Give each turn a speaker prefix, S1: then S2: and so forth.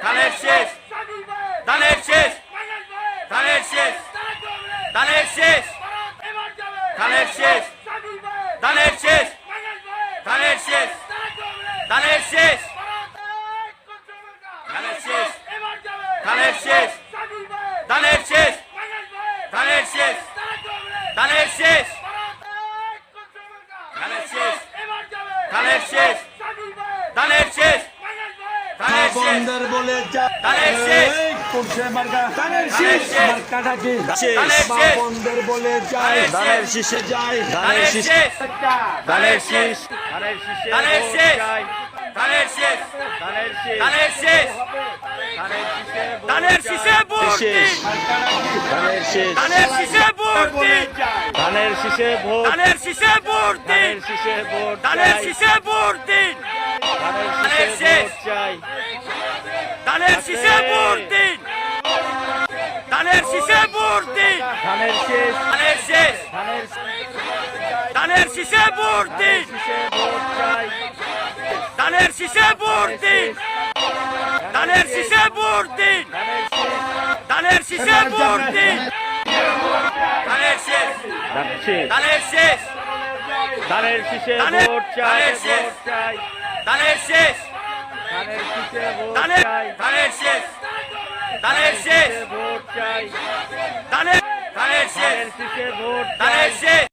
S1: ধানের শেষ, ধানের শেষ, ধানের শেষ, ধানের শেষ, ধানের শেষ, ধানের শেষ, ধানের শেষ, ধানের শেষ, ধানের শেষ, ধানের শেষ, ধানের শেষ, ধানের শেষ, ধানের শেষ, ধানের শেষ, ধানের শেষ, ধানের শেষ, ধানের শেষ,
S2: বন্দর বলে
S1: ধানের শেষ,
S2: করছে মার্কা
S1: ধানের শেষ,
S2: মার্কাটা কি
S1: ধানের শেষ,
S2: বন্দর বলে যায়
S1: ধানের
S2: শীষে যায়
S1: ধানের শেষ, ধানের শেষ, ধানের শেষ, ধানের শেষ, ধানের শেষ, ধানের শীষে ভোট দিন,
S3: ধানের শেষ,
S1: ধানের শীষে ভোট দিন,
S3: ধানের শীষে ভোট,
S1: ধানের শীষে ভোট দিন,
S3: ধানের শীষে ভোট
S1: ধানের
S3: চাই,
S1: শীষে ভোট দিন,
S3: ধানের শীষে ভোট চাই,
S1: ধানের শীষে ভোট দিন, ধানের শীষে ভোট দিন,
S3: ধানের শেষ,
S1: ধানের শেষ,
S3: ধানের
S1: ধানের শীষে ভোট দিন,
S3: শীষে ভোট চাই,
S1: ধানের শীষে ভোট দিন, ধানের শীষে ভোট দিন, ধানের শীষে ভোট দিন, ধানের শেষ,
S3: ধানের শেষ,
S1: ধানের শেষ,
S3: ধানের শীষে
S1: ধানের-
S3: ভোট চাই,
S1: ধানের শেষ।
S3: ভোট চাই,
S1: ধানের শেষ,
S3: ধানের শীষে ভোট
S1: ধানের
S3: চাই,
S1: ধানের শেষ, ধানের শেষ,
S3: ভোট চাই,
S1: ধানের ধানের শেষ,
S3: ধানের শীষে ভোট চাই।
S1: ধানের শেষ।